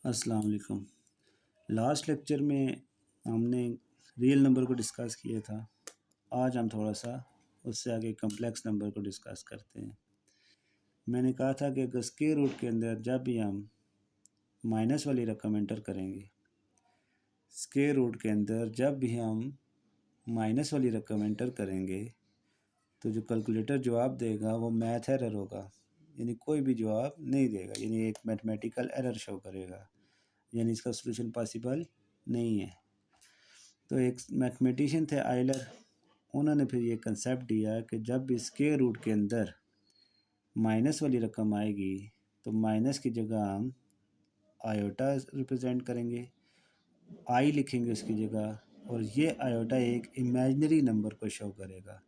अस्सलाम वालेकुम। Last lecture में हमने रियल नंबर को डिस्कस किया था। आज हम थोड़ा सा उससे आगे कम्प्लेक्स नंबर को डिस्कस करते हैं। मैंने कहा था कि अगर स्क्वायर रूट के अंदर जब भी हम माइनस वाली रकम एंटर करेंगे, स्क्वायर रूट के अंदर जब भी हम माइनस वाली रकम एंटर करेंगे तो जो कैलकुलेटर जवाब देगा वो मैथ एरर होगा, यानी कोई भी जवाब नहीं देगा, यानी एक मैथमेटिकल एरर शो करेगा, यानी इसका सलूशन पॉसिबल नहीं है। तो एक मैथमेटिशियन थे आयलर, उन्होंने फिर ये कंसेप्ट दिया कि जब भी स्क्वायर रूट के अंदर माइनस वाली रकम आएगी तो माइनस की जगह हम आयोटा रिप्रेजेंट करेंगे, आई लिखेंगे उसकी जगह, और ये आयोटा एक इमेजिनरी नंबर को शो करेगा।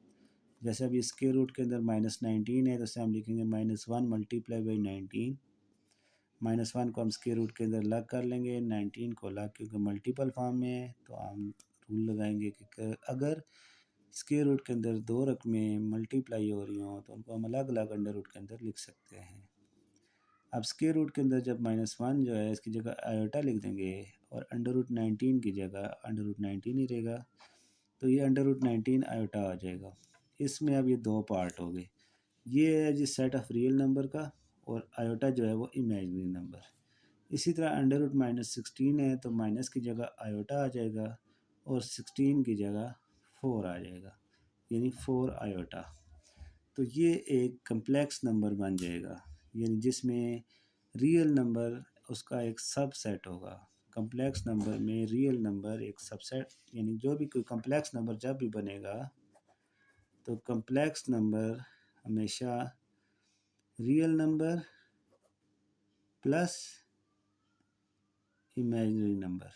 जैसे अभी स्क्वायर रूट के अंदर -19 है तो उसे हम लिखेंगे -1 मल्टीप्लाई बाई 19। -1 को हम स्क्वायर रूट के अंदर लग कर लेंगे, 19 को लग क्योंकि मल्टीपल फॉर्म में है तो हम रूल लगाएंगे कि अगर स्क्वायर रूट के अंदर दो रकमें मल्टीप्लाई हो रही हों तो उनको हम अलग अलग अंडर रूट के अंदर लिख सकते हैं। अब स्क्वायर रूट के अंदर जब -1 जो है इसकी जगह आयोटा लिख देंगे और अंडर रूट 19 की जगह अंडर रूट 19 ही रहेगा, तो ये अंडर रूट 19 आयोटा आ जाएगा। इसमें अब ये दो पार्ट हो गए, ये है जी सेट ऑफ रियल नंबर का, और आयोटा जो है वो इमेजिनरी नंबर। इसी तरह अंडर रूट -16 है तो माइनस की जगह आयोटा आ जाएगा और 16 की जगह 4 आ जाएगा, यानी 4 आयोटा। तो ये एक कम्प्लेक्स नंबर बन जाएगा, यानी जिसमें रियल नंबर उसका एक सबसेट होगा। कम्प्लेक्स नंबर में रियल नंबर एक सबसेट, यानी जो भी कोई कम्प्लेक्स नंबर जब भी बनेगा तो कम्प्लेक्स नंबर हमेशा real number plus imaginary number,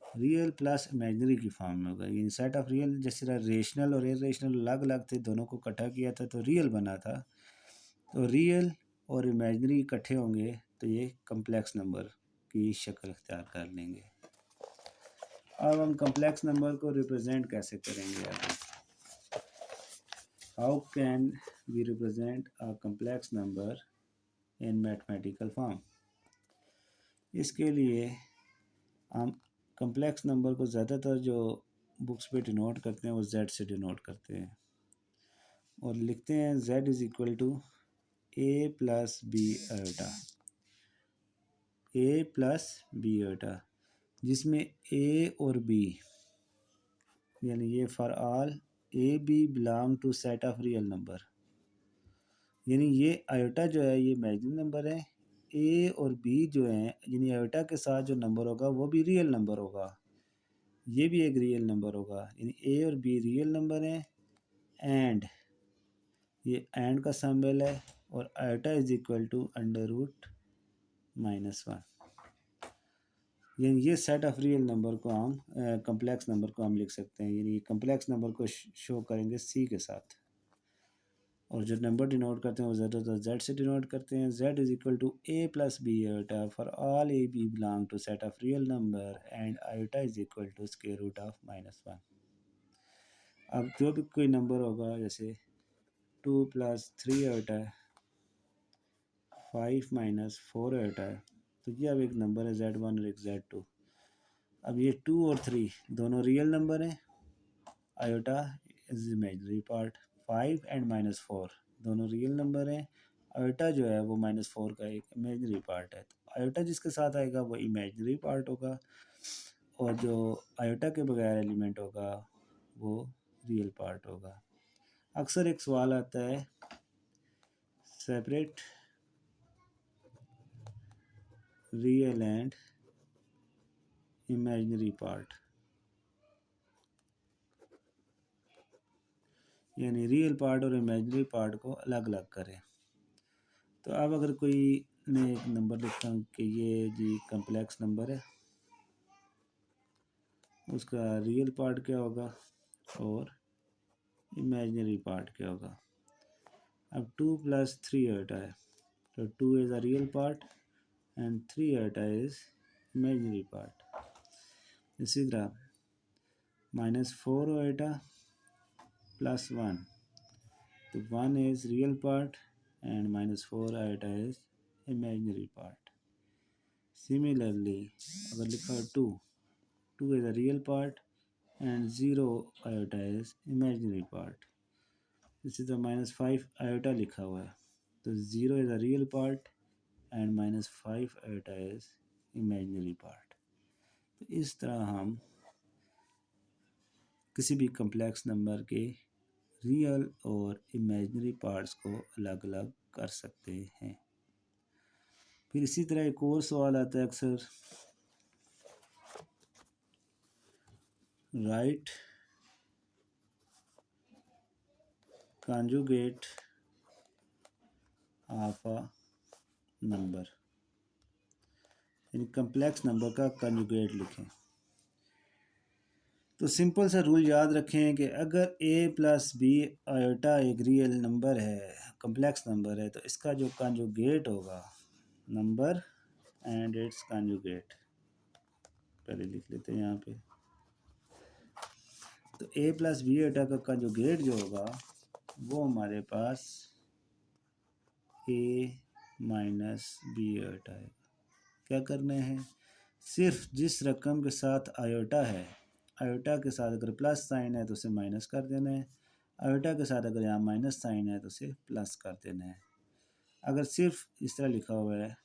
real plus imaginary की फॉर्म में होगा। यानी सेट ऑफ रियल, जिस तरह रेशनल और इरेशनल अलग अलग थे, दोनों को इकट्ठा किया था तो रियल बना था, तो रियल और इमेजिनरी इकट्ठे होंगे तो ये कम्प्लेक्स नंबर की शक्ल इख्तियार कर लेंगे। अब हम कम्प्लेक्स नंबर को रिप्रेजेंट कैसे करेंगे? How can we represent a complex number in mathematical form? इसके लिए हम कम्प्लेक्स नंबर को ज़्यादातर जो बुक्स पे डिनोट करते हैं वो जेड से डिनोट करते हैं और लिखते हैं z is equal to a plus b iota, a plus b iota, जिसमें ए और बी, यानी ये for all a b belong to set of real number, यानी ये आयोटा जो है ये इमेजिनरी नंबर है, ए और बी जो है यानी आयोटा के साथ जो नंबर होगा वो भी रियल नंबर होगा, ये भी एक रियल नंबर होगा, यानी ए और बी रियल नंबर हैं। एंड ये एंड का सिंबल है और iota is equal to under root -1, यानी ये सेट ऑफ रियल नंबर को हम कम्प्लेक्स नंबर को हम लिख सकते हैं, यानी कम्प्लेक्स नंबर को शो करेंगे सी के साथ, और जो नंबर डिनोट करते हैं वो ज़्यादातर जेड से डिनोट करते हैं। Z is equal to a plus b iota for all a b belong to set of real number and iota is equal to square root of -1। अब जो भी कोई नंबर होगा, जैसे 2 + 3 आयोटा है, 5 - 4 आयोटा है, तो ये अब एक नंबर है Z1 और एक Z2। अब ये 2 और 3 दोनों रियल नंबर हैं, iota is imaginary part. 5 and -4 दोनों रियल नंबर हैं, आयोटा जो है वो -4 का एक इमेजिनरी पार्ट है। तो आयोटा जिसके साथ आएगा वो इमेजिनरी पार्ट होगा और जो आयोटा के बगैर एलिमेंट होगा वो रियल पार्ट होगा। अक्सर एक सवाल आता है, separate real and imaginary part, यानी रियल पार्ट और इमेजिनरी पार्ट को अलग अलग करें। तो अब अगर कोई ने एक नंबर लिखा कि ये जी कम्प्लेक्स नंबर है, उसका रियल पार्ट क्या होगा और इमेजिनरी पार्ट क्या होगा। अब 2 + 3 आयोटा है, तो 2 is a real part and 3 iota is imaginary part. इसी तरह -4 आयोटा +1, तो 1 is real part and -4 iota is imaginary part. Similarly अगर लिखा हो two is the real part and zero iota is imaginary part. इसी तरह -5 आयोटा लिखा हुआ है, तो zero is the real part and -5 iota is imaginary part. तो इस तरह हम किसी भी कम्प्लेक्स नंबर के रियल और इमेजिनरी पार्ट्स को अलग अलग कर सकते हैं। फिर इसी तरह एक और सवाल आता है अक्सर, right conjugate of a number, यानी कम्प्लेक्स नंबर का कंजुगेट लिखें। तो सिंपल सा रूल याद रखें कि अगर a प्लस बी आयोटा एक रियल नंबर है, कम्प्लेक्स नंबर है, तो इसका जो कंजुगेट होगा नंबर एंड इट्स कंजुगेट, पहले लिख लेते हैं यहाँ पे। तो a प्लस बी आयोटा का कंजुगेट जो होगा वो हमारे पास a माइनस बी आयोटा है। क्या करना है, सिर्फ जिस रकम के साथ आयोटा है, आयोटा के साथ अगर प्लस साइन है तो उसे माइनस कर देना है, आयोटा के साथ अगर यहाँ माइनस साइन है तो उसे प्लस कर देना है। अगर सिर्फ इस तरह लिखा हुआ है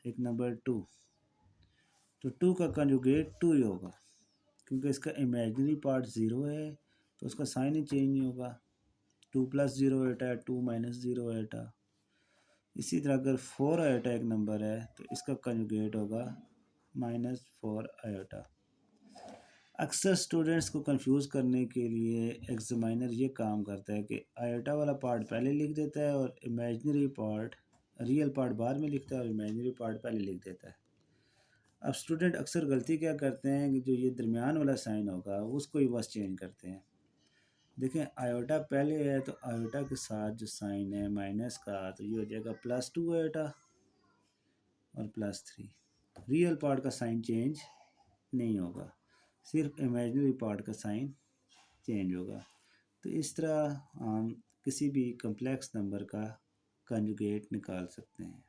एक नंबर 2, तो 2 का कंजुगेट 2 ही होगा, क्योंकि इसका इमेजिनरी पार्ट 0 है तो उसका साइन ही चेंज नहीं होगा। 2 प्लस 0 आयोटा है, 2 माइनस 0 आयोटा। इसी तरह अगर 4 आयोटा एक नंबर है तो इसका कंजुगेट होगा -4 आयोटा। अक्सर स्टूडेंट्स को कंफ्यूज करने के लिए एग्जामिनर ये काम करता है कि आयोटा वाला पार्ट पहले लिख देता है और इमेजिनरी पार्ट, रियल पार्ट बाद में लिखता है और इमेजिनरी पार्ट पहले लिख देता है। अब स्टूडेंट अक्सर गलती क्या करते हैं कि जो ये दरमियान वाला साइन होगा उसको ही बस चेंज करते हैं। देखें आयोटा पहले है तो आयोटा के साथ जो साइन है माइनस का, तो ये हो जाएगा +2 आयोटा और +3। रियल पार्ट का साइन चेंज नहीं होगा, सिर्फ इमेजिनरी पार्ट का साइन चेंज होगा। तो इस तरह हम किसी भी कम्प्लेक्स नंबर का कंजुगेट निकाल सकते हैं।